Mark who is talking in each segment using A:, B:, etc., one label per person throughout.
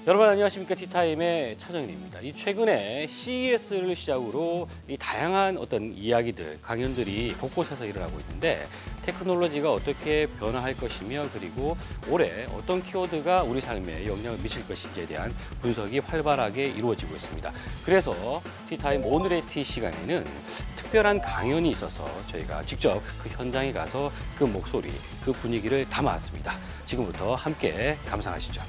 A: 여러분 안녕하십니까? 티타임의 차정일입니다. 이 최근에 CES를 시작으로 이 다양한 어떤 이야기들, 강연들이 곳곳에서 일어나고 있는데 테크놀로지가 어떻게 변화할 것이며 그리고 올해 어떤 키워드가 우리 삶에 영향을 미칠 것인지에 대한 분석이 활발하게 이루어지고 있습니다. 그래서 티타임 오늘의 티 시간에는 특별한 강연이 있어서 저희가 직접 그 현장에 가서 그 목소리, 그 분위기를 담아왔습니다. 지금부터 함께 감상하시죠.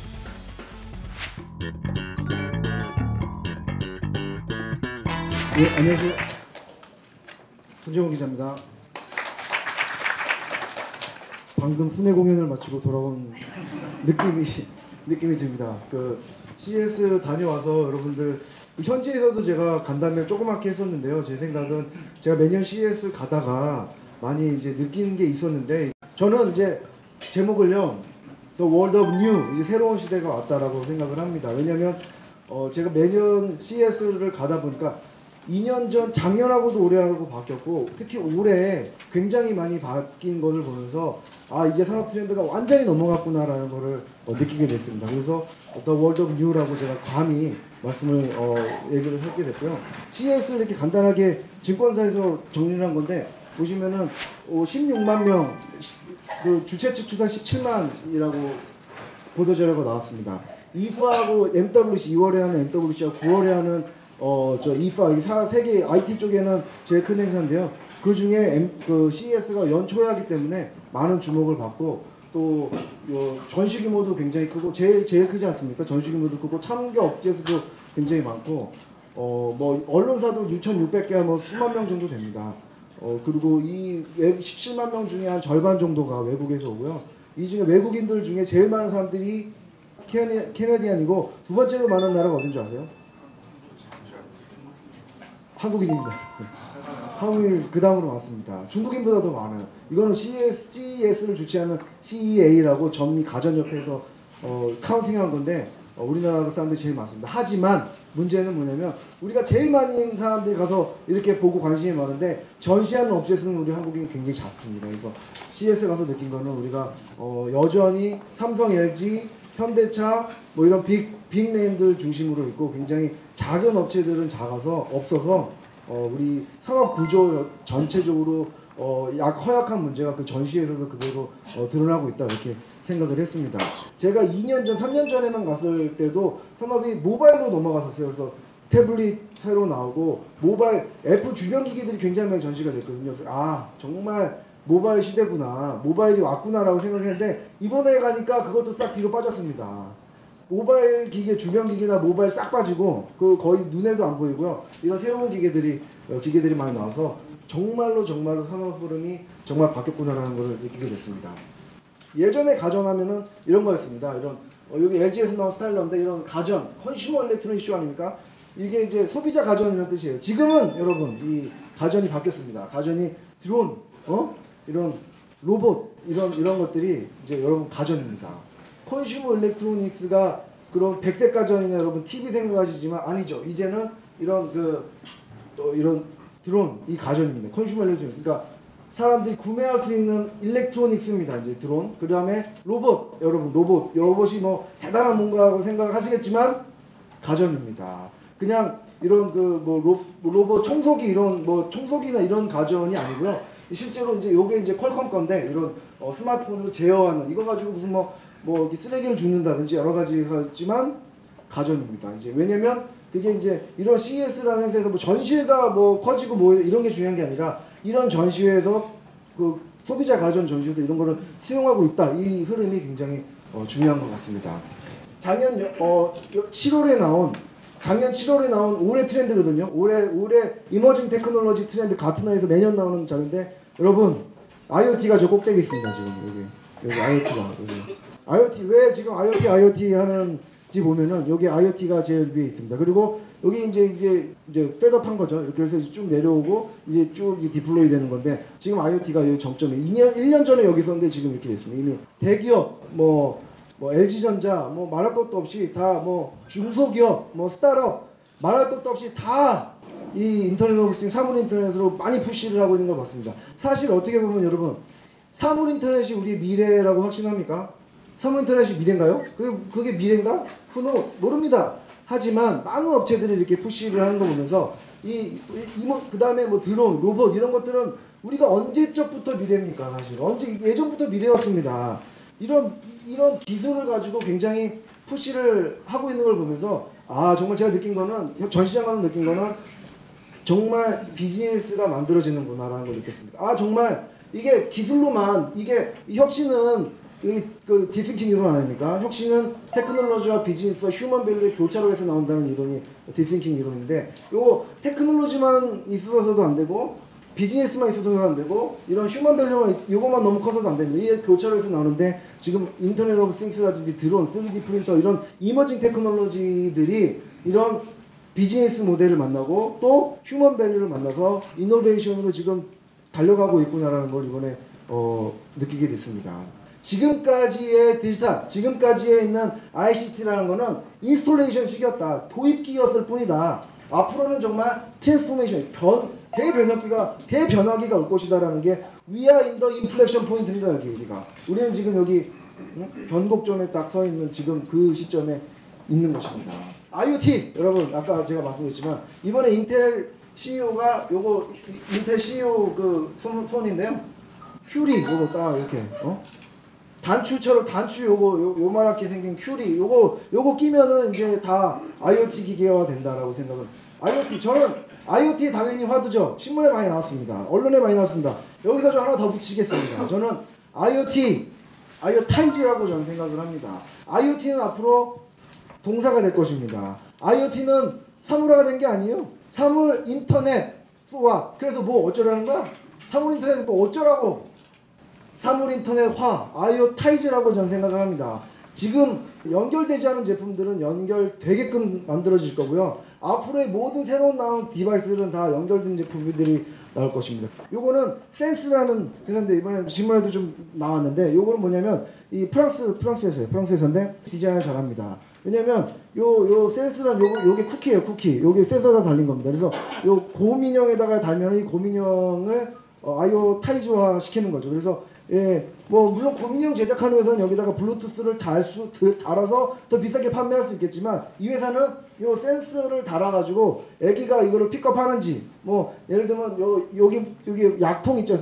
B: 네, 안녕하세요. 손재원 기자입니다. 방금 순회 공연을 마치고 돌아온 느낌이 듭니다. 그 CES 다녀와서 여러분들 현지에서도 제가 간담회 조그맣게 했었는데요. 제 생각은 제가 매년 CES 가다가 많이 이제 느끼는 게 있었는데 저는 이제 제목을요. The World of New, 이제 새로운 시대가 왔다라고 생각을 합니다. 왜냐하면 제가 매년 CES를 가다 보니까 2년 전, 작년하고도 올해하고 바뀌었고 특히 올해 굉장히 많이 바뀐 것을 보면서 아 이제 산업 트렌드가 완전히 넘어갔구나라는 것을 느끼게 됐습니다. 그래서 The World of New라고 제가 감히 말씀을 얘기를 하게 됐고요. CES를 이렇게 간단하게 증권사에서 정리를 한 건데 보시면은 16만 명, 그 주최 측 추산 17만이라고 보도자료가 나왔습니다. IFA하고 MWC 2월에 하는 MWC하고 9월에 하는 저 IFA 세계 IT 쪽에는 제일 큰 행사인데요. 그 중에 그 CES가 연초에 하기 때문에 많은 주목을 받고 또 전시 규모도 굉장히 크고 제일 크지 않습니까? 전시 규모도 크고 참가 업체수도 굉장히 많고 뭐 언론사도 6,600개 뭐 수만 명 정도 됩니다. 그리고 이 17만 명 중에 한 절반 정도가 외국에서 오고요. 이 중에 외국인들 중에 제일 많은 사람들이 캐네디안이고 두 번째로 많은 나라가 어딘 줄 아세요? 한국인입니다. 한국인 그 다음으로 많습니다. 중국인보다 더 많아요. 이거는 CES를 주최하는 CEA라고 전미 가전협회에서 카운팅한 건데 우리나라 사람들이 제일 많습니다. 하지만 문제는 뭐냐면 우리가 제일 많은 사람들이 가서 이렇게 보고 관심이 많은데 전시하는 업체수는 우리 한국인이 굉장히 작습니다. 그래서 CES 가서 느낀 거는 우리가 여전히 삼성, LG, 현대차 뭐 이런 빅 네임들 중심으로 있고 굉장히 작은 업체들은 없어서 우리 산업 구조 전체적으로 허약한 문제가 그 전시회에서도 그대로 드러나고 있다 이렇게 생각을 했습니다. 제가 2년 전, 3년 전에만 갔을 때도 산업이 모바일로 넘어갔었어요. 그래서 태블릿 새로 나오고 모바일 애플 주변 기기들이 굉장히 많이 전시가 됐거든요. 그래서 아 정말 모바일 시대구나, 모바일이 왔구나라고 생각했는데 이번에 가니까 그것도 싹 뒤로 빠졌습니다. 모바일 기계, 주변 기기나 모바일 싹 빠지고 그 거의 눈에도 안 보이고요. 이런 새로운 기계들이 많이 나와서 정말로 산업 흐름이 정말 바뀌었구나라는 것을 느끼게 됐습니다. 예전에 가전하면은 이런 거였습니다. 이런 여기 LG에서 나온 스타일러인데 이런 가전, 컨슈머 일렉트로닉 쇼 아닙니까? 이게 이제 소비자 가전 이런 뜻이에요. 지금은 여러분 이 가전이 바뀌었습니다. 가전이 드론, 이런 로봇 이런 것들이 이제 여러분 가전입니다. 컨슈머 일렉트로닉스가 그런 백색 가전이나 여러분 TV 생각하시지만 아니죠. 이제는 이런 이런 드론 이 가전입니다. 컨슈머 일렉트로닉스. 그러니까 사람들이 구매할 수 있는 일렉트로닉스입니다. 이제 드론. 그다음에 로봇. 여러분 로봇이 뭐 대단한 뭔가라고 생각하시겠지만 가전입니다. 그냥 이런 로봇 청소기 이런 청소기나 이런 가전이 아니고요. 실제로 이제 요게 이제 퀄컴 건데 이런 스마트폰으로 제어하는 이거 가지고 무슨 이렇게 쓰레기를 줍는다든지 여러 가지가 있지만 가전입니다. 이제 왜냐면 그게 이제 이런 CES라는 행사에서 뭐 전시회가 커지고 이런 게 중요한 게 아니라 이런 전시회에서 그 소비자 가전 전시회에서 이런 거를 수용하고 있다. 이 흐름이 굉장히 중요한 것 같습니다. 작년 7월에 나온 올해 트렌드거든요. 올해 이머징 테크놀로지 트렌드 가트너에서 매년 나오는 자료인데 여러분 IoT가 저 꼭대기 있습니다. 지금 여기 IoT가 IoT 왜 지금 IoT 하는지 보면은 여기 IoT가 제일 위에 있습니다. 그리고 여기 이제 셋업한 거죠. 이렇게 해서 쭉 내려오고 이제 쭉 디플로이 되는 건데 지금 IoT가 여기 정점에 1년 전에 여기 있었는데 지금 이렇게 됐습니다. 이미 대기업 LG전자 말할 것도 없이 다 중소기업 스타트업 말할 것도 없이 다 이 인터넷 오브 띵 사물 인터넷으로 많이 푸시를 하고 있는 걸 봤습니다. 사실 어떻게 보면 여러분 사물 인터넷이 우리의 미래라고 확신합니까? 사물 인터넷이 미래인가요? 그게 미래인가? Who knows? 모릅니다. 하지만 많은 업체들이 이렇게 푸시를 하는 거 보면서 그 다음에 뭐 드론, 로봇 이런 것들은 우리가 언제적부터 미래입니까? 사실 예전부터 미래였습니다. 이런 기술을 가지고 굉장히 푸시를 하고 있는 걸 보면서 정말 제가 느낀 거는 전시장 가서 느낀 거는 정말 비즈니스가 만들어지는구나라는 걸 느꼈습니다. 정말 이게 기술로만 이게 혁신은 그 디싱킹 이론 아닙니까? 혁신은 테크놀로지와 비즈니스와 휴먼 밸류의 교차로 해서 나온다는 이론이 디싱킹 이론인데 요 테크놀로지만 있어서도 안 되고 비즈니스만 있어서도 안 되고 이런 휴먼 밸류만 이것만 너무 커서도 안 됩니다. 이게 교차로 해서 나오는데 지금 인터넷 오브 싱스라든지 드론, 3D 프린터 이런 이머징 테크놀로지들이 이런 비즈니스 모델을 만나고 또 휴먼 밸류를 만나서 이노베이션으로 지금 달려가고 있구나라는 걸 이번에 느끼게 됐습니다. 지금까지의 디지털, 지금까지에 있는 ICT라는 거는 인스톨레이션식이었다. 도입기였을 뿐이다. 앞으로는 정말 트랜스포메이션, 대변화기가 올 것이다라는 게 We are in the inflection point입니다. 여기가. 우리는 지금 여기 변곡점에 딱 서 있는 지금 그 시점에 있는 것입니다. IoT 여러분 아까 제가 말씀드렸지만 이번에 인텔 CEO가 인텔 CEO 그 손인데요. 큐리 요거 딱 이렇게 단추처럼 요만하게 생긴 큐리 요거 끼면은 이제 다 IoT 기계화 된다라고 생각은. 저는 IoT 당연히 화두죠. 신문에 많이 나왔습니다. 언론에 많이 나왔습니다. 여기서 저 하나 더 붙이겠습니다. 저는 IoT이라고 저는 생각을 합니다. IoT는 앞으로 동사가 될 것입니다. IoT는 사물화가 된 게 아니에요. 사물 인터넷화. 그래서 뭐 어쩌라는 거야? 사물 인터넷 뭐 어쩌라고? 사물 인터넷화, IoT이즈라고 저는 생각을 합니다. 지금 연결되지 않은 제품들은 연결되게끔 만들어질 거고요. 앞으로의 모든 새로운 나온 디바이스들은 다 연결된 제품들이 나올 것입니다. 요거는 센스라는 회사인데 이번에 신문에도 좀 나왔는데 요거는 뭐냐면 이 프랑스에서인데 디자인을 잘합니다. 왜냐면 요 센스란 요게 쿠키예요. 요게 센서가 달린 겁니다. 그래서 요 곰인형에다가 달면 이 곰인형을 IoTi즈화 시키는 거죠. 그래서 뭐 물론 곰인형 제작하는 회사는 여기다가 블루투스를 달아서 더 비싸게 판매할 수 있겠지만 이 회사는 요 센서를 달아가지고 애기가 이거를 픽업하는지 뭐 예를 들면 여기 약통 있죠.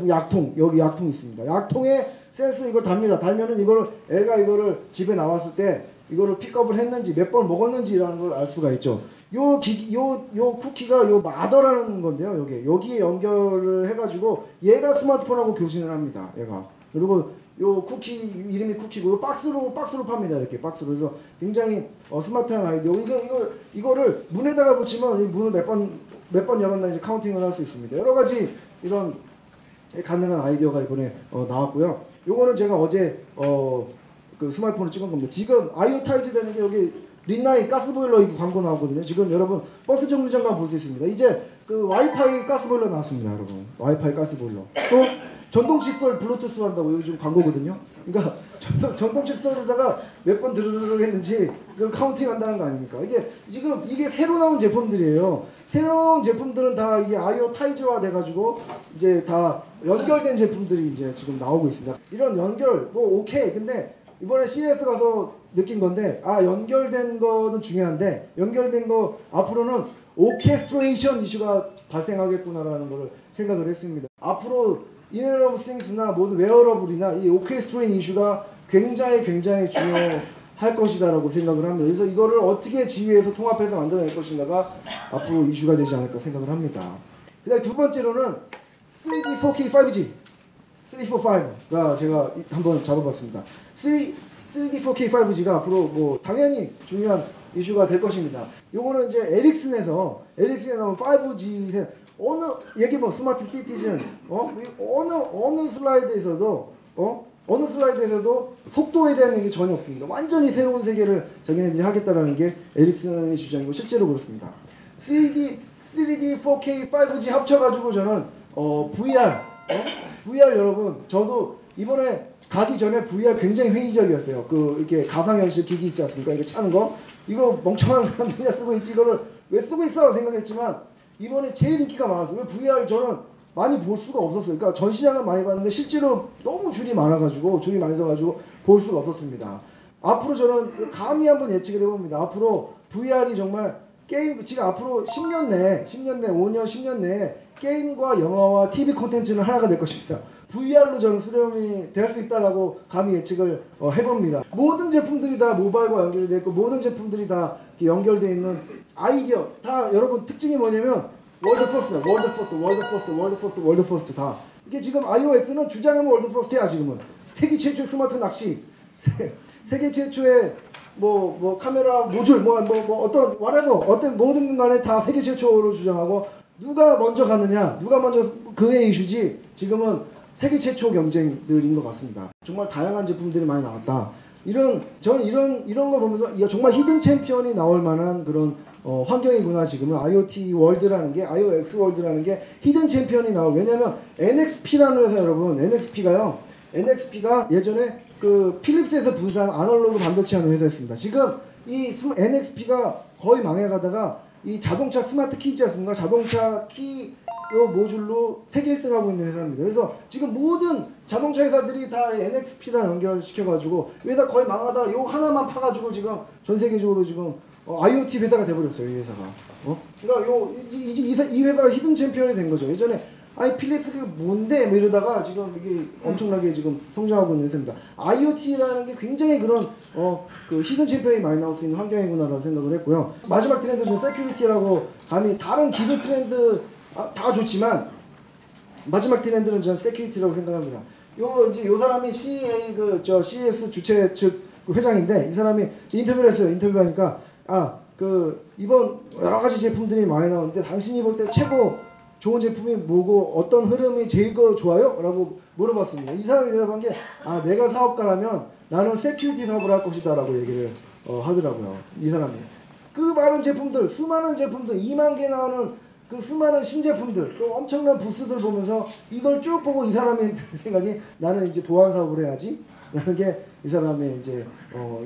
B: 여기 약통 있습니다. 약통에 센서 이걸 답니다. 달면은 애가 이거를 집에 나왔을 때 이거를 픽업을 했는지 몇 번 먹었는지라는 걸 알 수가 있죠. 요 쿠키가 요 마더라는 건데요. 여기에 연결을 해가지고 얘가 스마트폰하고 교신을 합니다. 얘가. 그리고 요 쿠키 이름이 쿠키고 박스로 팝니다. 이렇게 박스로. 그래서 굉장히 스마트한 아이디어. 이거를 문에다가 붙이면 문을 몇 번 열었나 이제 카운팅을 할 수 있습니다. 여러 가지 이런 가능한 아이디어가 이번에 나왔고요. 요거는 제가 어제 그 스마트폰을 찍은 겁니다. 지금 IoTi즈 되는 게 여기 린나이 가스보일러 광고 나오거든요. 지금 여러분 버스 정류장 가면 볼 수 있습니다. 이제 그 와이파이 가스보일러 나왔습니다. 여러분 와이파이 가스보일러. 또 전동 칫솔 블루투스 한다고 여기 지금 광고거든요. 그러니까 전동 칫솔에다가 몇 번 드르륵 했는지 그 카운팅 한다는 거 아닙니까? 이게 새로 나온 제품들이에요. 새로 나온 제품들은 다 이게 IoTi즈화 돼가지고 이제 다 연결된 제품들이 이제 지금 나오고 있습니다. 이런 연결 뭐 오케이. 근데 이번에 CES 가서 느낀 건데 연결된 거는 중요한데 연결된 거 앞으로는 오케스트레이션 이슈가 발생하겠구나라는 걸 생각을 했습니다. 앞으로 인터넷 오브 싱스나 모든 웨어러블이나 이 오케스트레이션 이슈가 굉장히 중요할 것이다라고 생각을 합니다. 그래서 이거를 어떻게 지휘해서 통합해서 만들어낼 것인가가 앞으로 이슈가 되지 않을까 생각을 합니다. 그다음에 두 번째로는 3D, 4K, 5G 345가 제가 한번 잡아봤습니다. 3D, 4K, 5G가 앞으로 뭐 당연히 중요한 이슈가 될 것입니다. 요거는 이제 에릭슨에 나온 5G 뭐 스마트 시티즌 어느 슬라이드에서도 속도에 대한 얘기 전혀 없습니다. 완전히 새로운 세계를 자기네들이 하겠다라는 게 에릭슨의 주장이고 실제로 그렇습니다. 3D, 4K, 5G 합쳐가지고 저는 VR 여러분 저도 이번에 가기 전에 VR 굉장히 회의적이었어요. 이렇게 가상현실 기기 있지 않습니까? 이거 차는 거 이거 멍청한 사람들이 쓰고 있지 이거를 왜 쓰고 있어 생각했지만 이번에 제일 인기가 많았어요. VR 저는 많이 볼 수가 없었어요. 그러니까 전 시장은 많이 봤는데 실제로 너무 줄이 많아가지고 줄이 많이 서가지고 볼 수가 없었습니다. 앞으로 저는 감히 한번 예측을 해봅니다. 앞으로 VR이 정말 게임 지금 앞으로 10년 내에 5년 10년 내에 게임과 영화와 TV 콘텐츠는 하나가 될 것입니다. VR로 저는 수렴이 될 수 있다라고 감히 예측을 해봅니다. 모든 제품들이 다 모바일과 연결되어 있고 모든 제품들이 다 연결되어 있는 아이디어 다 여러분 특징이 뭐냐면 월드 퍼스트 다 이게 지금 iOS는 주장하면 월드 퍼스트야. 지금은 세계 최초 스마트 낚시 세계 최초의 뭐 카메라 모듈 어떤 어떤 모든 간에 다 세계 최초로 주장하고 누가 먼저 가느냐 누가 먼저 그의 이슈지 지금은 세계 최초 경쟁들인 것 같습니다. 정말 다양한 제품들이 많이 나왔다. 저는 이런 거 보면서 이거 정말 히든 챔피언이 나올 만한 그런 환경이구나. 지금은 IoT 월드라는 게 iOX 월드라는 게 히든 챔피언이 나올. 왜냐면 NXP라는 회사 여러분 NXP가 예전에 그 필립스에서 분사한 아날로그 반도체 하는 회사였습니다. 지금 이 NXP가 거의 망해가다가 이 자동차 스마트 키 있지 않습니까? 자동차 키 요 모듈로 세계 1등 하고 있는 회사입니다. 그래서 지금 모든 자동차 회사들이 다 NXP랑 연결시켜가지고 회사 거의 망하다가 요 하나만 파가지고 지금 전 세계적으로 지금 IoT 회사가 돼버렸어요. 이 회사가. 그러니까 이 회사가 히든 챔피언이 된 거죠. 예전에 아니 필립스가 뭔데 뭐 이러다가 지금 이게 엄청나게 지금 성장하고 있는 회사입니다. IoT라는 게 굉장히 그런 그 히든 챔피언이 많이 나올 수 있는 환경이구나라고 생각을 했고요. 마지막 트렌드 좀 세큐리티라고 감히 다른 기술 트렌드 다 좋지만 마지막 트렌드는 저는 세큐리티라고 생각합니다. 요 사람이 CES 주최 측 회장인데 이 사람이 인터뷰를 했어요. 인터뷰하니까 이번 여러 가지 제품들이 많이 나오는데 당신이 볼 때 최고 좋은 제품이 뭐고 어떤 흐름이 제일 좋아요? 라고 물어봤습니다. 이 사람이 대답한 게 내가 사업가라면 나는 세큐리티 사업을 할 것이다 라고 얘기를 하더라고요. 이 사람이. 그 많은 제품들 수많은 제품들 2만 개 나오는 그 수많은 신제품들 또 엄청난 부스들 보면서 이걸 쭉 보고 이 사람의 생각이 나는 이제 보안 사업을 해야지 라는 게 이 사람의 이제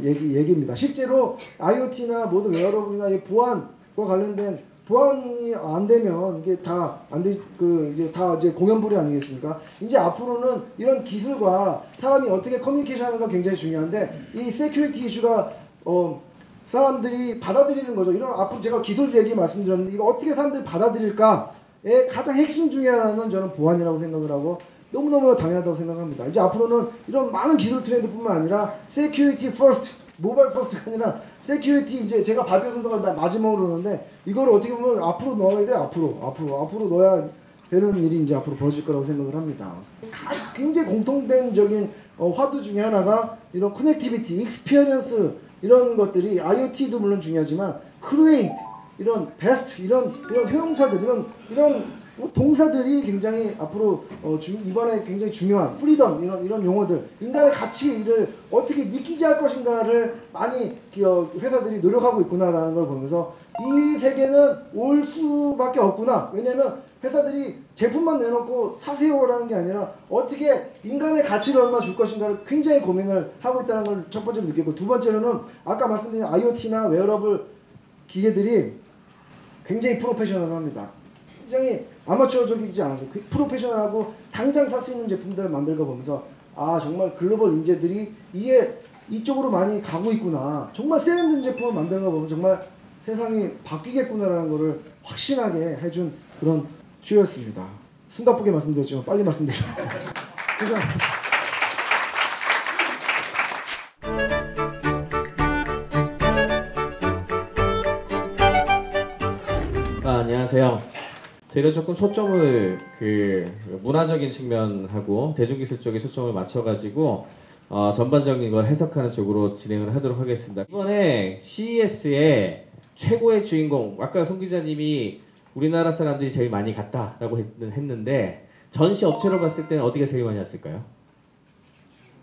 B: 얘기입니다. 실제로 IoT나 모든 웨어러블이나 이 보안과 관련된 보안이 안 되면 이게 다 안 돼 이제 다 이제 공연불이 아니겠습니까? 이제 앞으로는 이런 기술과 사람이 어떻게 커뮤니케이션하는가 굉장히 중요한데 이 세큐리티 이슈가 사람들이 받아들이는 거죠. 이런 앞으로 제가 기술 얘기 말씀드렸는데 이거 어떻게 사람들이 받아들일까의 가장 핵심 중에 하나는 저는 보안이라고 생각을 하고 너무너무 당연하다고 생각합니다. 이제 앞으로는 이런 많은 기술 트렌드뿐만 아니라 세큐리티 퍼스트, 모바일 퍼스트가 아니라 세큐리티 이제 제가 발표 순서가 마지막으로 오는데 이거를 어떻게 보면 앞으로 넣어야 돼. 앞으로 넣어야 되는 일이 이제 앞으로 벌어질 거라고 생각을 합니다. 굉장히 공통된적인 화두 중에 하나가 이런 커넥티비티, 익스피리언스 이런 것들이 IoT도 물론 중요하지만 create 이런 best 이런 효용사들 이런 동사들이 굉장히 앞으로 이번에 굉장히 중요한 프리덤 이런 용어들 인간의 가치를 어떻게 느끼게 할 것인가를 많이 회사들이 노력하고 있구나라는 걸 보면서 이 세계는 올 수밖에 없구나. 왜냐면 회사들이 제품만 내놓고 사세요라는 게 아니라 어떻게 인간의 가치를 얼마 줄 것인가를 굉장히 고민을 하고 있다는 걸 첫 번째로 느끼고 두 번째로는 아까 말씀드린 IoT나 웨어러블 기계들이 굉장히 프로페셔널합니다. 굉장히 아마추어적이지 않아서 프로페셔널하고 당장 살 수 있는 제품들을 만들어 보면서 정말 글로벌 인재들이 이쪽으로 많이 가고 있구나. 정말 세련된 제품을 만들어 보면 정말 세상이 바뀌겠구나라는 것을 확신하게 해준 그런 주였습니다. 숨가쁘게 말씀드렸지만 빨리 말씀드릴게요.
C: 안녕하세요. 저희가 조금 초점을 문화적인 측면하고 대중기술 쪽에 초점을 맞춰가지고 전반적인 걸 해석하는 쪽으로 진행을 하도록 하겠습니다. 이번에 CES의 최고의 주인공, 아까 송 기자님이 우리나라 사람들이 제일 많이 갔다라고 했는데 전시 업체로 봤을 때는 어디가 제일 많이 왔을까요?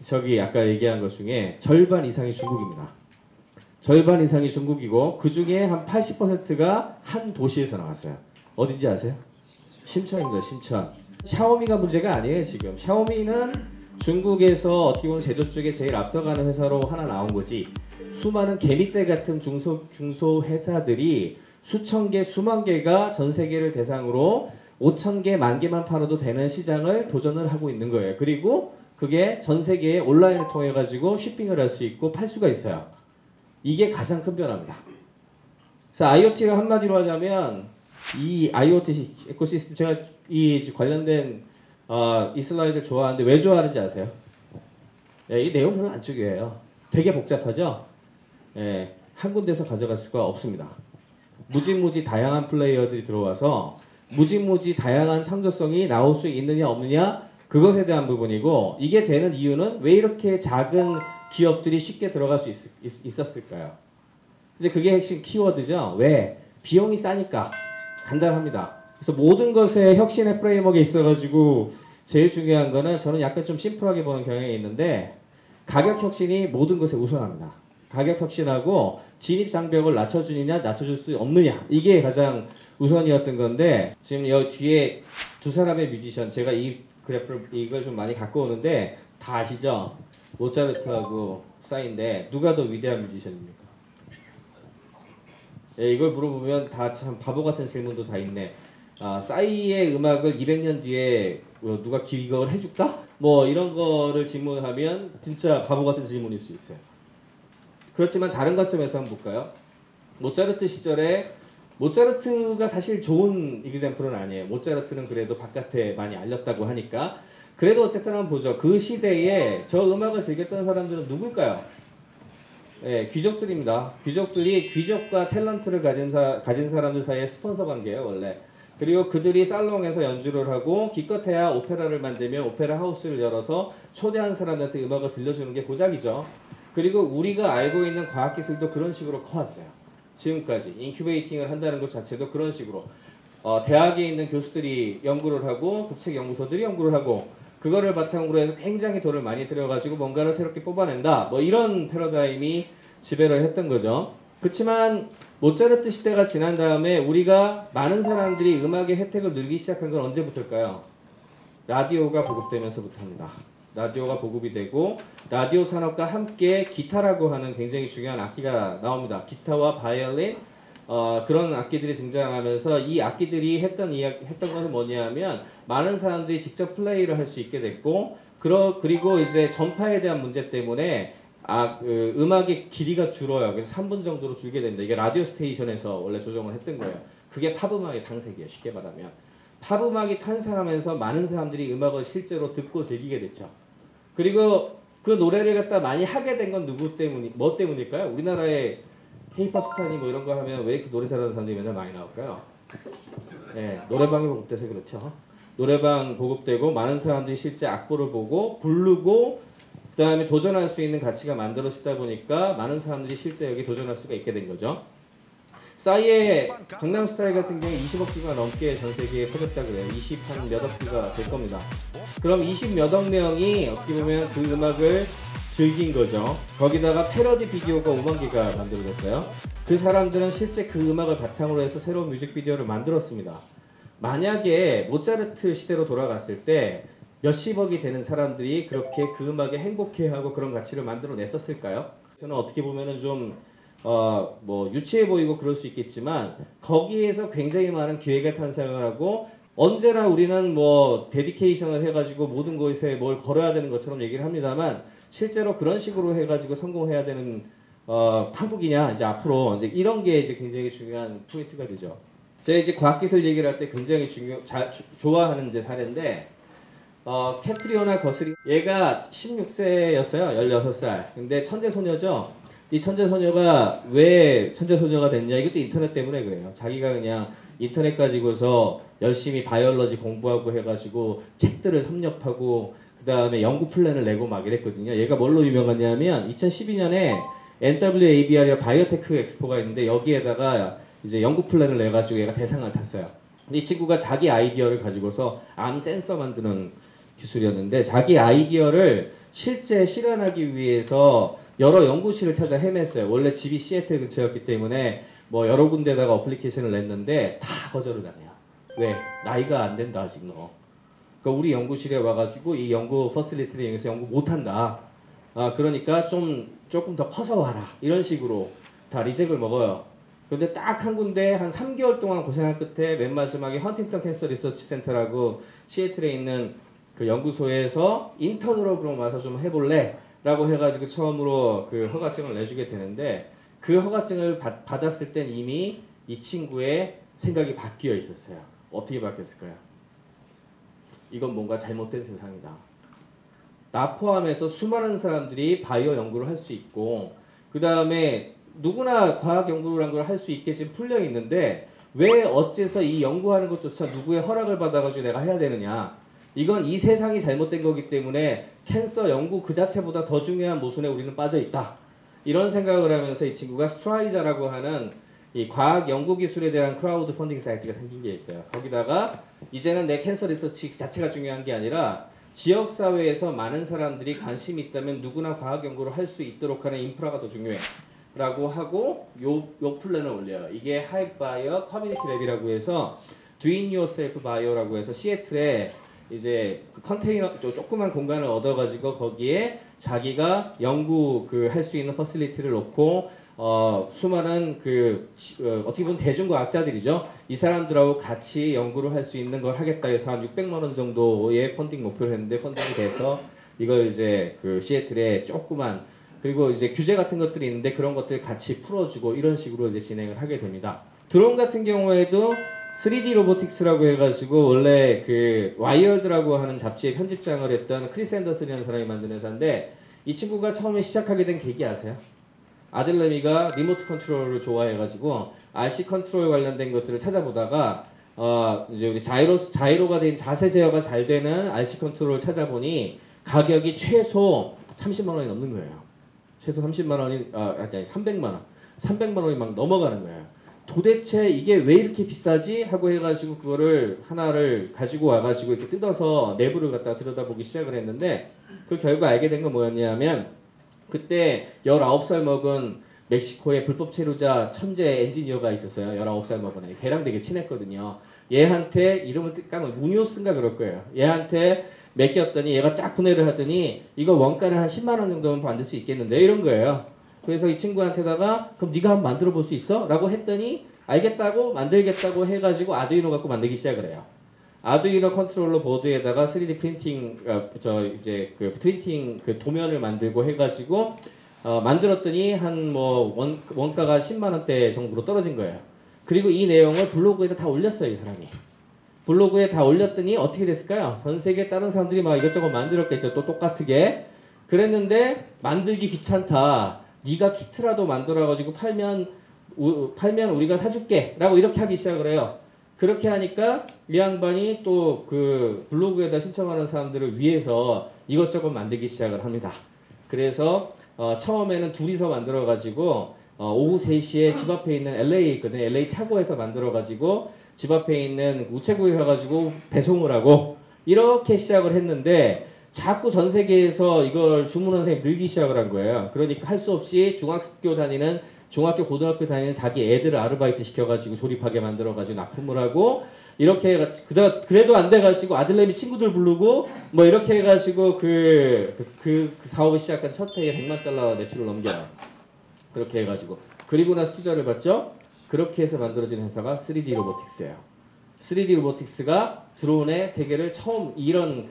C: 저기 아까 얘기한 것 중에 절반 이상이 중국입니다. 절반 이상이 중국이고 그 중에 한 80%가 한 도시에서 나왔어요. 어딘지 아세요? 심천입니다. 심천. 샤오미가 문제가 아니에요. 지금 샤오미는 중국에서 어떻게 보면 제조 쪽에 제일 앞서가는 회사로 하나 나온 거지 수많은 개미떼 같은 중소 회사들이 수천 개 수만 개가 전 세계를 대상으로 5,000개, 10,000개만 팔아도 되는 시장을 도전을 하고 있는 거예요. 그리고 그게 전 세계에 온라인을 통해 가지고 쇼핑을 할 수 있고 팔 수가 있어요. 이게 가장 큰 변화입니다. 그래서 IoT를 한마디로 하자면 이 IoT 에코시스템 제가 이 관련된 이 슬라이드 좋아하는데 왜 좋아하는지 아세요? 예, 이 내용 별로 안 중요해요. 되게 복잡하죠? 예, 한 군데서 가져갈 수가 없습니다. 무지무지 다양한 플레이어들이 들어와서 무지무지 다양한 창조성이 나올 수 있느냐 없느냐 그것에 대한 부분이고 이게 되는 이유는 왜 이렇게 작은 기업들이 쉽게 들어갈 수 있었을까요? 이제 그게 핵심 키워드죠. 왜? 비용이 싸니까. 간단합니다. 그래서 모든 것에 혁신의 프레임워크에 있어가지고 제일 중요한 거는 저는 약간 좀 심플하게 보는 경향이 있는데 가격 혁신이 모든 것에 우선합니다. 가격 혁신하고 진입 장벽을 낮춰주느냐 낮춰줄 수 없느냐 이게 가장 우선이었던 건데 지금 여기 뒤에 두 사람의 뮤지션 제가 이 그래프를 이걸 좀 많이 갖고 오는데 다 아시죠? 모차르트하고 싸이인데 누가 더 위대한 뮤지션입니까? 예, 이걸 물어보면 다 참 바보 같은 질문도 다 있네. 싸이의 음악을 200년 뒤에 누가 기억을 해줄까? 뭐 이런 거를 질문하면 진짜 바보 같은 질문일 수 있어요. 그렇지만 다른 관점에서 한번 볼까요? 모차르트 시절에 모차르트가 사실 좋은 이그젬플은 아니에요. 모차르트는 그래도 바깥에 많이 알렸다고 하니까 그래도 어쨌든 한번 보죠. 그 시대에 저 음악을 즐겼던 사람들은 누굴까요? 네, 귀족들입니다. 귀족들이 귀족과 탤런트를 가진 사람들 사이에 스폰서 관계예요, 원래. 그리고 그들이 살롱에서 연주를 하고 기껏해야 오페라를 만들면 오페라 하우스를 열어서 초대한 사람한테 음악을 들려주는 게 고작이죠. 그리고 우리가 알고 있는 과학기술도 그런 식으로 커왔어요. 지금까지 인큐베이팅을 한다는 것 자체도 그런 식으로 대학에 있는 교수들이 연구를 하고 국책연구소들이 연구를 하고 그거를 바탕으로 해서 굉장히 돈을 많이 들여가지고 뭔가를 새롭게 뽑아낸다. 뭐 이런 패러다임이 지배를 했던 거죠. 그렇지만 모차르트 시대가 지난 다음에 우리가 많은 사람들이 음악의 혜택을 누리기 시작한 건 언제부터일까요? 라디오가 보급되면서부터입니다. 라디오가 보급이 되고 라디오 산업과 함께 기타라고 하는 굉장히 중요한 악기가 나옵니다. 기타와 바이올린 그런 악기들이 등장하면서 이 악기들이 했던 것은 뭐냐면 많은 사람들이 직접 플레이를 할 수 있게 됐고 그리고 이제 전파에 대한 문제 때문에 음악의 길이가 줄어요. 그래서 3분 정도로 줄게 됩니다. 이게 라디오 스테이션에서 원래 조정을 했던 거예요. 그게 팝음악의 탄생이에요. 쉽게 말하면. 팝음악이 탄생하면서 많은 사람들이 음악을 실제로 듣고 즐기게 됐죠. 그리고 그 노래를 갖다 많이 하게 된 건 뭐 때문일까요? 우리나라에 K-pop 스타니 뭐 이런 거 하면 왜 이렇게 노래 잘하는 사람들이 맨날 많이 나올까요? 네, 노래방이 보급돼서 그렇죠. 노래방 보급되고 많은 사람들이 실제 악보를 보고 부르고 그 다음에 도전할 수 있는 가치가 만들어지다 보니까 많은 사람들이 실제 여기 도전할 수가 있게 된 거죠. 싸이의 강남 스타일 같은 경우에 20억 뷰가 넘게 전 세계에 퍼졌다고 해요. 20한 몇억 뷰가 될 겁니다. 그럼 20 몇억 명이 어떻게 보면 그 음악을 즐긴 거죠. 거기다가 패러디 비디오가 5만 개가 만들어졌어요. 그 사람들은 실제 그 음악을 바탕으로 해서 새로운 뮤직비디오를 만들었습니다. 만약에 모차르트 시대로 돌아갔을 때 몇십억이 되는 사람들이 그렇게 그 음악에 행복해하고 그런 가치를 만들어냈었을까요? 저는 어떻게 보면은 좀 뭐 유치해 보이고 그럴 수 있겠지만 거기에서 굉장히 많은 기회가 탄생을 하고 언제나 우리는 뭐 데디케이션을 해가지고 모든 것에 뭘 걸어야 되는 것처럼 얘기를 합니다만 실제로 그런 식으로 해가지고 성공해야 되는 한국이냐 이제 앞으로 이제 이런 게 이제 굉장히 중요한 포인트가 되죠. 제가 이제 과학기술 얘기를 할 때 굉장히 좋아하는 이제 사례인데 캐트리오나 거스링 얘가 16세였어요. 16살. 근데 천재소녀죠. 이 천재소녀가 왜 천재소녀가 됐냐? 이것도 인터넷 때문에 그래요. 자기가 그냥 인터넷 가지고서 열심히 바이올로지 공부하고 해가지고 책들을 섭렵하고 그 다음에 연구 플랜을 내고 막 이랬거든요. 얘가 뭘로 유명하냐면 2012년에 NWABR이라 바이오테크 엑스포가 있는데 여기에다가 이제 연구 플랜을 내가지고 얘가 대상을 탔어요. 근데 이 친구가 자기 아이디어를 가지고서 암 센서 만드는 기술이었는데 자기 아이디어를 실제 실현하기 위해서 여러 연구실을 찾아 헤맸어요. 원래 집이 시애틀 근처였기 때문에 뭐 여러 군데다가 어플리케이션을 냈는데 다 거절을 당해요. 왜? 나이가 안 된다 아직 너. 그러니까 우리 연구실에 와가지고 이 연구 퍼실리티를 이용해서 연구 못한다. 그러니까 조금 더 커서 와라. 이런 식으로 다 리젝을 먹어요. 그런데 딱 한 군데 한 3개월 동안 고생한 끝에 맨 마지막에 헌팅턴 캔서 리서치 센터라고 시애틀에 있는 그 연구소에서 인턴으로 그럼 와서 좀 해볼래? 라고 해가지고 처음으로 그 허가증을 내주게 되는데 그 허가증을 받았을 땐 이미 이 친구의 생각이 바뀌어 있었어요. 어떻게 바뀌었을까요? 이건 뭔가 잘못된 세상이다. 나 포함해서 수많은 사람들이 바이오 연구를 할 수 있고 그 다음에 누구나 과학 연구라는 걸 할 수 있게 지금 풀려 있는데 왜 어째서 이 연구하는 것조차 누구의 허락을 받아가지고 내가 해야 되느냐. 이건 이 세상이 잘못된 거기 때문에 캔서 연구 그 자체보다 더 중요한 모순에 우리는 빠져 있다. 이런 생각을 하면서 이 친구가 스트라이자라고 하는 이 과학 연구 기술에 대한 크라우드 펀딩 사이트가 생긴 게 있어요. 거기다가 이제는 내 캔서 리서치 자체가 중요한 게 아니라 지역 사회에서 많은 사람들이 관심이 있다면 누구나 과학 연구를 할 수 있도록 하는 인프라가 더 중요해. 라고 하고 요 플랜을 올려요. 이게 하이바이어 커뮤니티 랩이라고 해서 Doing Yourself Bio라고 해서 시애틀에 이제 그 컨테이너 조그만 공간을 얻어가지고 거기에 자기가 연구 그 할 수 있는 퍼실리티를 놓고 수많은 어떻게 보면 대중과학자들이죠. 이 사람들하고 같이 연구를 할 수 있는 걸 하겠다 해서 한 600만 원 정도의 펀딩 목표를 했는데 펀딩이 돼서 이걸 이제 그 시애틀에 조그만 그리고 이제 규제 같은 것들이 있는데 그런 것들 같이 풀어주고 이런 식으로 이제 진행을 하게 됩니다. 드론 같은 경우에도 3D 로보틱스라고 해가지고 원래 그 와이어드라고 하는 잡지의 편집장을 했던 크리스 앤더슨이라는 사람이 만든 회사인데 이 친구가 처음에 시작하게 된 계기 아세요? 아들내미가 리모트 컨트롤을 좋아해가지고 RC 컨트롤 관련된 것들을 찾아보다가 이제 우리 자이로가 된 자세 제어가 잘 되는 RC 컨트롤을 찾아보니 가격이 최소 30만 원이 넘는 거예요. 최소 30만 원이 아니 300만 원. 300만 원이 막 넘어가는 거예요. 도대체 이게 왜 이렇게 비싸지? 하고 해가지고 그거를 하나를 가지고 와가지고 이렇게 뜯어서 내부를 갖다가 들여다보기 시작을 했는데 그 결과 알게 된 건 뭐였냐면 그때 19살 먹은 멕시코의 불법 체류자 천재 엔지니어가 있었어요. 19살 먹은 애. 걔랑 되게 친했거든요. 얘한테 이름을 까먹 무뇨스인가 그럴 거예요. 얘한테 맡겼더니 얘가 쫙 분해를 하더니 이거 원가를 한 10만 원 정도면 만들 수 있겠는데 이런 거예요. 그래서 이 친구한테다가 그럼 네가 한번 만들어 볼 수 있어? 라고 했더니 알겠다고 만들겠다고 해가지고 아두이노 갖고 만들기 시작을 해요. 아두이노 컨트롤러 보드에다가 3D 프린팅 프린팅 그 도면을 만들고 해가지고 만들었더니 한 뭐 원가가 10만 원대 정도로 떨어진 거예요. 그리고 이 내용을 블로그에다 다 올렸어요, 이 사람이. 블로그에 다 올렸더니 어떻게 됐을까요? 전 세계 다른 사람들이 막 이것저것 만들었겠죠. 또 똑같게. 그랬는데 만들기 귀찮다. 네가 키트라도 만들어가지고 팔면 우리가 사줄게. 라고 이렇게 하기 시작을 해요. 그렇게 하니까 이 양반이 또 그 블로그에다 신청하는 사람들을 위해서 이것저것 만들기 시작을 합니다. 그래서 처음에는 둘이서 만들어가지고 오후 3시에 집 앞에 있는 LA에 있거든요. LA 차고에서 만들어가지고 집 앞에 있는 우체국에 가가지고 배송을 하고 이렇게 시작을 했는데 자꾸 전 세계에서 이걸 주문하는 사람이 늘기 시작을 한 거예요. 그러니까 할 수 없이 중학교, 고등학교 다니는 자기 애들을 아르바이트 시켜가지고 조립하게 만들어가지고 납품을 하고 이렇게 그래도 안 돼가지고 아들내미 친구들 부르고 뭐 이렇게 해가지고 그 사업을 시작한 첫 해에 $100만 매출을 넘겨요. 그렇게 해가지고 그리고 나서 투자를 받죠. 그렇게 해서 만들어진 회사가 3D 로보틱스예요. 3D 로보틱스가 드론의 세계를 처음 이런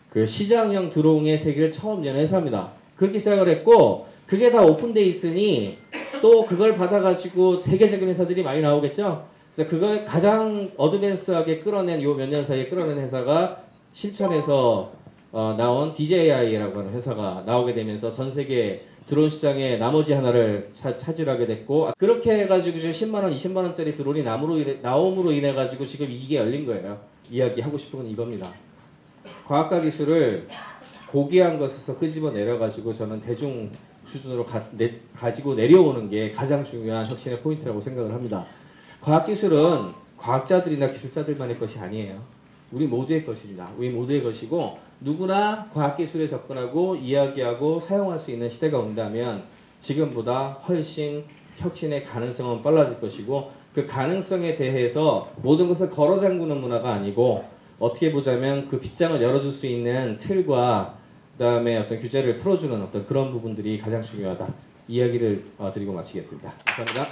C: 그 시장형 드론의 세계를 처음 연 회사입니다. 그렇게 시작을 했고 그게 다 오픈돼 있으니 또 그걸 받아가지고 세계적인 회사들이 많이 나오겠죠. 그래서 그걸 가장 어드밴스하게 끌어낸 요 몇 년 사이에 끌어낸 회사가 실천에서 나온 DJI라고 하는 회사가 나오게 되면서 전 세계 드론 시장의 나머지 하나를 차지하게 됐고 그렇게 해가지고 지금 10만 원, 20만 원짜리 드론이 나옴으로 인해 가지고 지금 이게 열린 거예요. 이야기하고 싶은 건 이겁니다. 과학과 기술을 고귀한 것에서 끄집어 내려가지고 저는 대중 수준으로 가지고 내려오는 게 가장 중요한 혁신의 포인트라고 생각을 합니다. 과학기술은 과학자들이나 기술자들만의 것이 아니에요. 우리 모두의 것입니다. 우리 모두의 것이고 누구나 과학기술에 접근하고 이야기하고 사용할 수 있는 시대가 온다면 지금보다 훨씬 혁신의 가능성은 빨라질 것이고 그 가능성에 대해서 모든 것을 걸어 잠그는 문화가 아니고 어떻게 보자면 그 빗장을 열어줄 수 있는 틀과 그다음에 어떤 규제를 풀어주는 어떤 그런 부분들이 가장 중요하다. 이야기를 드리고 마치겠습니다. 감사합니다.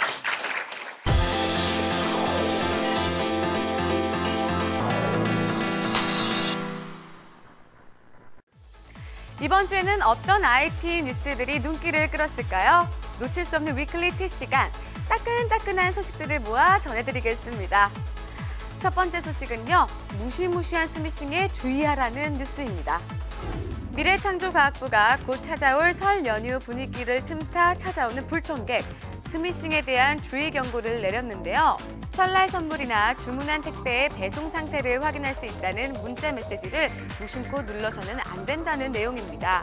D: 이번 주에는 어떤 IT 뉴스들이 눈길을 끌었을까요? 놓칠 수 없는 위클리 티 시간, 따끈따끈한 소식들을 모아 전해드리겠습니다. 첫 번째 소식은요, 무시무시한 스미싱에 주의하라는 뉴스입니다. 미래창조과학부가 곧 찾아올 설 연휴 분위기를 틈타 찾아오는 불청객, 스미싱에 대한 주의 경고를 내렸는데요. 설날 선물이나 주문한 택배의 배송 상태를 확인할 수 있다는 문자 메시지를 무심코 눌러서는 안 된다는 내용입니다.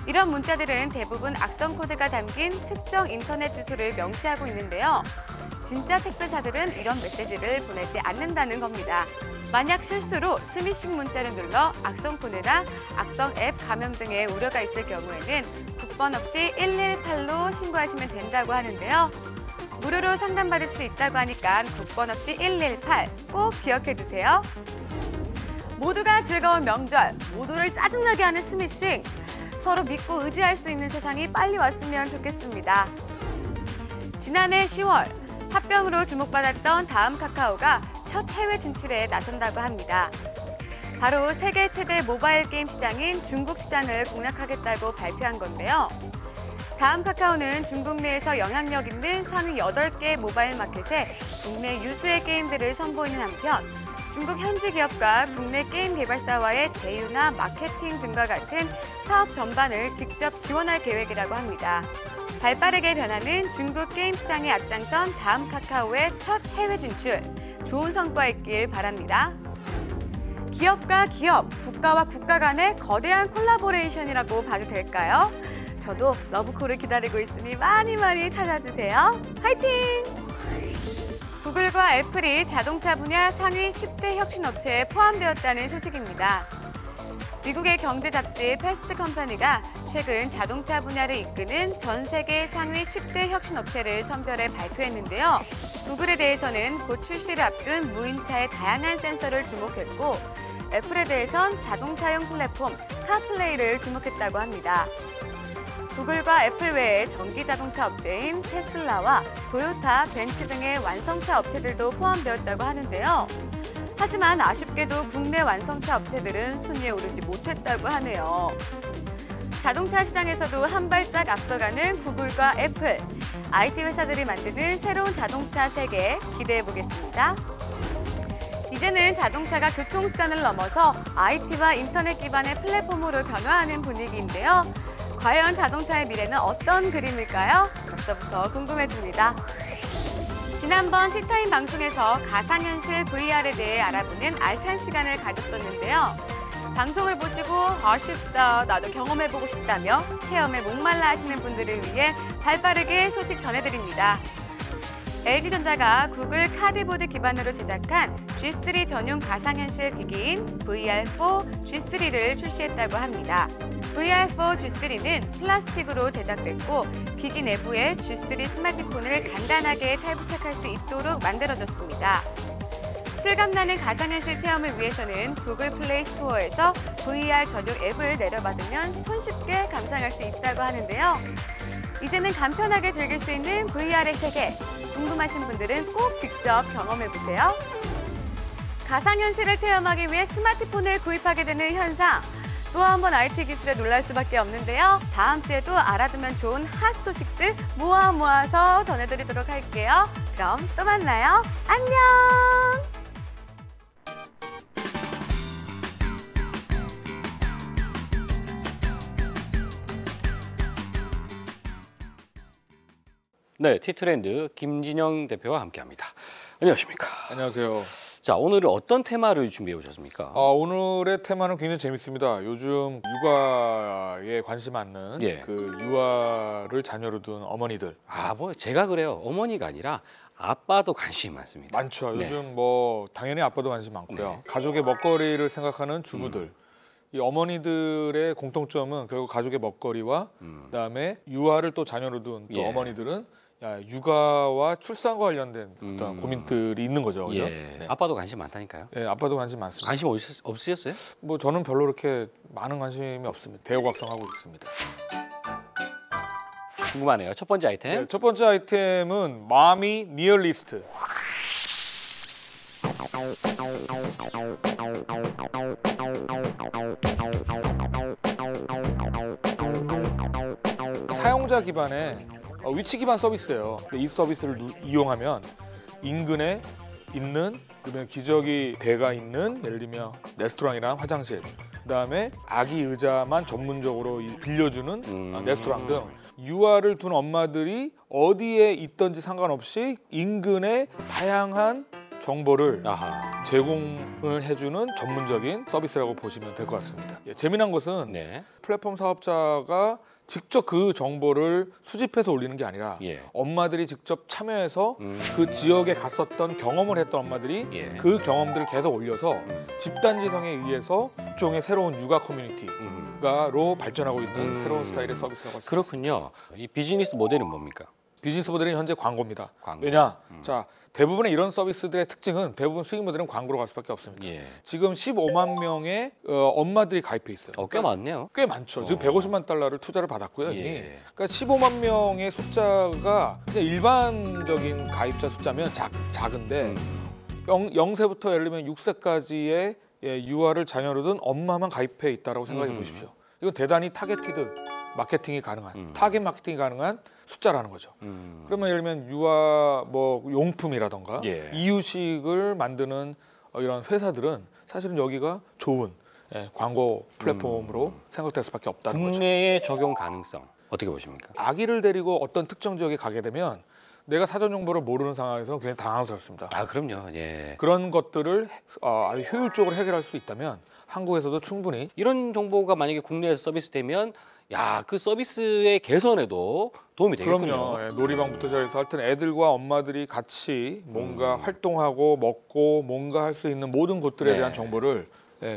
D: 이런 문자들은 대부분 악성 코드가 담긴 특정 인터넷 주소를 명시하고 있는데요. 진짜 택배사들은 이런 메시지를 보내지 않는다는 겁니다. 만약 실수로 스미싱 문자를 눌러 악성 코드나 악성 앱 감염 등의 우려가 있을 경우에는 국번 없이 118로 신고하시면 된다고 하는데요. 무료로 상담받을 수 있다고 하니까 국번 없이 118 꼭 기억해 주세요. 모두가 즐거운 명절, 모두를 짜증나게 하는 스미싱. 서로 믿고 의지할 수 있는 세상이 빨리 왔으면 좋겠습니다. 지난해 10월, 합병으로 주목받았던 다음카카오가 첫 해외 진출에 나선다고 합니다. 바로 세계 최대 모바일 게임 시장인 중국 시장을 공략하겠다고 발표한 건데요. 다음카카오는 중국 내에서 영향력 있는 상위 8개 모바일 마켓에 국내 유수의 게임들을 선보이는 한편 중국 현지 기업과 국내 게임 개발사와의 제휴나 마케팅 등과 같은 사업 전반을 직접 지원할 계획이라고 합니다. 발빠르게 변하는 중국 게임 시장에 앞장선 다음카카오의 첫 해외 진출, 좋은 성과 있길 바랍니다. 기업과 기업, 국가와 국가 간의 거대한 콜라보레이션이라고 봐도 될까요? 저도 러브콜을 기다리고 있으니 많이 찾아주세요. 화이팅! 구글과 애플이 자동차 분야 상위 10대 혁신업체에 포함되었다는 소식입니다. 미국의 경제 잡지 패스트 컴퍼니가 최근 자동차 분야를 이끄는 전 세계 상위 10대 혁신업체를 선별해 발표했는데요. 구글에 대해서는 곧 출시를 앞둔 무인차의 다양한 센서를 주목했고 애플에 대해선 자동차용 플랫폼 카플레이를 주목했다고 합니다. 구글과 애플 외에 전기 자동차 업체인 테슬라와 도요타, 벤츠 등의 완성차 업체들도 포함되었다고 하는데요. 하지만 아쉽게도 국내 완성차 업체들은 순위에 오르지 못했다고 하네요. 자동차 시장에서도 한 발짝 앞서가는 구글과 애플, IT 회사들이 만드는 새로운 자동차 세계 기대해 보겠습니다. 이제는 자동차가 교통수단을 넘어서 IT와 인터넷 기반의 플랫폼으로 변화하는 분위기인데요. 과연 자동차의 미래는 어떤 그림일까요? 벌써부터 궁금해집니다. 지난번 티타임 방송에서 가상현실 VR에 대해 알아보는 알찬 시간을 가졌었는데요. 방송을 보시고 아쉽다, 나도 경험해보고 싶다며 체험에 목말라 하시는 분들을 위해 발빠르게 소식 전해드립니다. LG전자가 구글 카드보드 기반으로 제작한 G3 전용 가상현실 기기인 VR4 G3를 출시했다고 합니다. VR4 G3는 플라스틱으로 제작됐고 기기 내부에 G3 스마트폰을 간단하게 탈부착할 수 있도록 만들어졌습니다. 실감나는 가상현실 체험을 위해서는 구글 플레이 스토어에서 VR 전용 앱을 내려받으면 손쉽게 감상할 수 있다고 하는데요. 이제는 간편하게 즐길 수 있는 VR의 세계, 궁금하신 분들은 꼭 직접 경험해보세요. 가상현실을 체험하기 위해 스마트폰을 구입하게 되는 현상, 또 한 번 IT 기술에 놀랄 수밖에 없는데요. 다음 주에도 알아두면 좋은 핫 소식들 모아서 전해드리도록 할게요. 그럼 또 만나요. 안녕!
A: 네, 티트렌드 김진영 대표와 함께합니다. 안녕하십니까?
E: 안녕하세요.
A: 자, 오늘은 어떤 테마를 준비해 오셨습니까?
E: 오늘의 테마는 굉장히 재밌습니다. 요즘 육아에 관심 많는
A: 예.
E: 그 유아를 자녀로 둔 어머니들
A: 뭐 제가 그래요. 어머니가 아니라 아빠도 관심이 많습니다.
E: 많죠.
A: 네.
E: 요즘 뭐 당연히 아빠도 관심 많고요.
A: 네.
E: 가족의 먹거리를 생각하는 주부들. 이 어머니들의 공통점은 결국 가족의 먹거리와 그다음에 유아를 또 자녀로 둔 또
A: 예.
E: 어머니들은 육아와 출산과 관련된 어떤 고민들이 있는 거죠. 그죠?
A: 예.
E: 네.
A: 아빠도 관심 많다니까요.
E: 네, 아빠도 관심 많습니다.
A: 관심 없으셨어요?
E: 뭐 저는 별로 그렇게 많은 관심이 없습니다. 대우각성하고 있습니다.
A: 궁금하네요. 첫 번째 아이템.
E: 네, 첫 번째 아이템은 마미 니얼리스트. 사용자 기반의 위치 기반 서비스예요. 이 서비스를 이용하면 인근에 있는 그러면 기저귀 대가 있는 예를 들면 레스토랑이랑 화장실, 그다음에 아기 의자만 전문적으로 빌려주는 레스토랑 등 유아를 둔 엄마들이 어디에 있든지 상관없이 인근의 다양한 정보를
A: 아하.
E: 제공을 해주는 전문적인 서비스라고 보시면 될 것 같습니다. 재미난 것은
A: 네.
E: 플랫폼 사업자가 직접 그 정보를 수집해서 올리는 게 아니라
A: 예.
E: 엄마들이 직접 참여해서 그 지역에 갔었던 경험을 했던 엄마들이
A: 예.
E: 그 경험들을 계속 올려서 집단지성에 의해서 일종의 새로운 육아 커뮤니티가로 발전하고 있는 새로운 스타일의 서비스라고 할 수 있습니다.
A: 그렇군요. 이 비즈니스 모델은 뭡니까?
E: 비즈니스 모델은 현재 광고입니다.
A: 광고.
E: 왜냐? 자, 대부분의 이런 서비스들의 특징은 대부분 수익 모델은 광고로 갈 수밖에 없습니다.
A: 예.
E: 지금 15만 명의 엄마들이 가입해 있어요.
A: 꽤 많네요.
E: 꽤 많죠. 지금 150만 달러를 투자를 받았고요. 이미.
A: 예.
E: 그러니까 15만 명의 숫자가 그냥 일반적인 가입자 숫자면 작은데 0세부터 예를 들면 6세까지의 유아를 자녀로 둔 엄마만 가입해 있다고 생각해 보십시오. 이건 대단히 타겟티드 마케팅이 가능한, 타겟 마케팅이 가능한 숫자라는 거죠. 그러면 예를 들면 유아 뭐 용품이라던가
A: 예.
E: 이유식을 만드는 이런 회사들은 사실은 여기가 좋은 광고 플랫폼으로 생각될 수밖에 없다는 거죠.
A: 국내의 적용 가능성 어떻게 보십니까?
E: 아기를 데리고 어떤 특정 지역에 가게 되면 내가 사전 정보를 모르는 상황에서는 굉장히 당황스럽습니다.
A: 아 그럼요. 예.
E: 그런 것들을 아주 효율적으로 해결할 수 있다면 한국에서도 충분히
A: 이런 정보가 만약에 국내에서 서비스되면 야, 그 서비스의 개선에도 도움이 되겠군요.
E: 그럼요. 놀이방부터 시작해서 하여튼 애들과 엄마들이 같이 뭔가 활동하고 먹고 뭔가 할 수 있는 모든 곳들에
A: 네.
E: 대한 정보를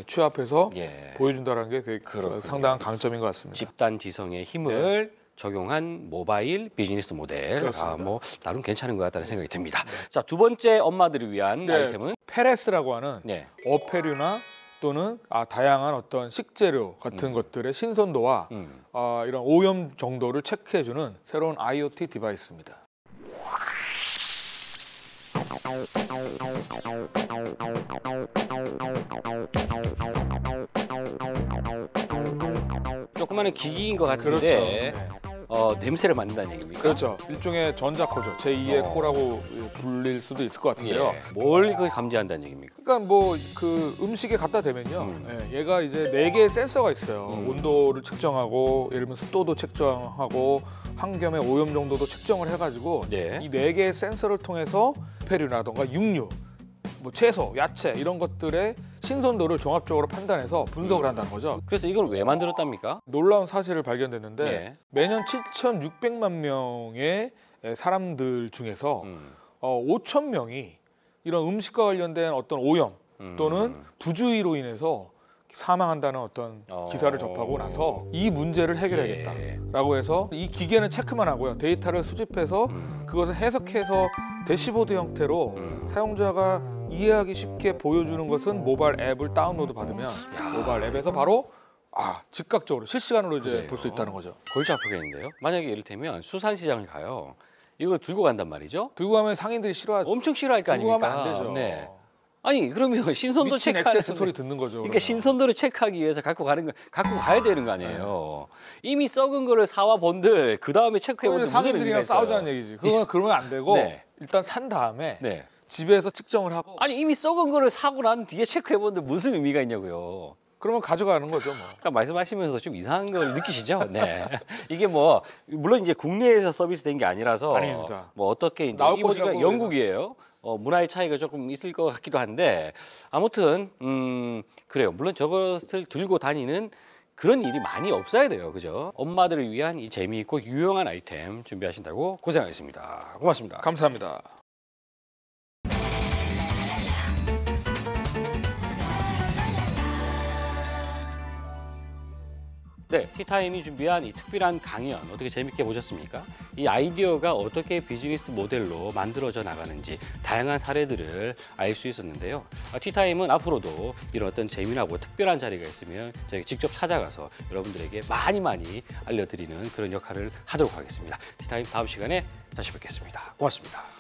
E: 취합해서
A: 예.
E: 보여준다는 게 되게
A: 그렇군요.
E: 상당한 강점인 것 같습니다.
A: 집단 지성의 힘을 적용한 모바일 비즈니스 모델.
E: 그렇습니다.
A: 뭐 나름 괜찮은 것 같다는 생각이 듭니다. 자, 두 번째 엄마들을 위한
E: 네.
A: 아이템은
E: 페레스라고 하는
A: 네.
E: 어패류나 또는 다양한 어떤 식재료 같은 것들의 신선도와 이런 오염 정도를 체크해주는 새로운 IoT 디바이스입니다.
A: 조그마한 기기인 것 같은데
E: 그렇죠. 네.
A: 냄새를 맡는다는 얘기입니까?
E: 그렇죠. 일종의 전자코죠. 제2의 코라고 불릴 수도 있을 것 같은데요.
A: 예. 뭘 그 감지한다는 얘기입니까?
E: 그러니까 뭐 그 음식에 갖다 대면요. 얘가 이제 4개의 센서가 있어요. 온도를 측정하고 예를 들면 습도도 측정하고 환경의 오염 정도도 측정을 해가지고
A: 네.
E: 이 4개의 센서를 통해서 페류라던가 육류, 뭐 채소, 야채 이런 것들의 신선도를 종합적으로 판단해서 분석을 한다는 거죠.
A: 그래서 이걸 왜 만들었답니까?
E: 놀라운 사실을 발견됐는데
A: 예.
E: 매년 7,600만 명의 사람들 중에서 5천 명이 이런 음식과 관련된 어떤 오염 또는 부주의로 인해서 사망한다는 어떤 기사를 접하고 나서 이 문제를 해결해야겠다라고 해서 이 기계는 체크만 하고요. 데이터를 수집해서 그것을 해석해서 대시보드 형태로 사용자가 이해하기 쉽게 보여주는 것은 모바일 앱을 다운로드 받으면 모바일 앱에서 바로 즉각적으로 실시간으로 이제 볼 수 있다는 거죠.
A: 골치 아프겠는데요. 만약에 예를테면 수산시장을 가요. 이걸 들고 간단 말이죠.
E: 들고 가면 상인들이 싫어하죠.
A: 엄청 싫어할 거
E: 들고
A: 아닙니까?
E: 가면 안 되죠.
A: 네. 아니 그러면 신선도
E: 미친
A: 체크하는
E: 액세스 소리 듣는 거죠.
A: 그러니까
E: 그러면.
A: 신선도를 체크하기 위해서 갖고 가야 되는 거 아니에요. 이미 썩은 거를 사와 본들 그 다음에 체크해 본들 무슨 의미가
E: 상인들이랑
A: 있어요?
E: 싸우자는 얘기지. 그건 그러면 안 되고
A: 네.
E: 일단 산 다음에
A: 네.
E: 집에서 측정을 하고
A: 아니 이미 썩은 거를 사고 난 뒤에 체크해 본들 무슨 의미가 있냐고요.
E: 그러면 가져가는 거죠. 뭐.
A: 그러니까 말씀하시면서 좀 이상한 걸 느끼시죠? 네. 이게 뭐 물론 이제 국내에서 서비스된 게 아니라서
E: 아닙니다.
A: 뭐 어떻게 이제
E: 나올
A: 이 보니까
E: 것이라고
A: 영국이에요. 문화의 차이가 조금 있을 것 같기도 한데 아무튼 그래요. 물론 저것을 들고 다니는 그런 일이 많이 없어야 돼요. 그죠? 엄마들을 위한 이 재미있고 유용한 아이템 준비하신다고 고생하셨습니다. 고맙습니다.
E: 감사합니다.
A: 네, 티타임이 준비한 이 특별한 강연 어떻게 재밌게 보셨습니까? 이 아이디어가 어떻게 비즈니스 모델로 만들어져 나가는지 다양한 사례들을 알 수 있었는데요. 티타임은 앞으로도 이런 어떤 재미나고 특별한 자리가 있으면 저희가 직접 찾아가서 여러분들에게 많이 알려드리는 그런 역할을 하도록 하겠습니다. 티타임 다음 시간에 다시 뵙겠습니다. 고맙습니다.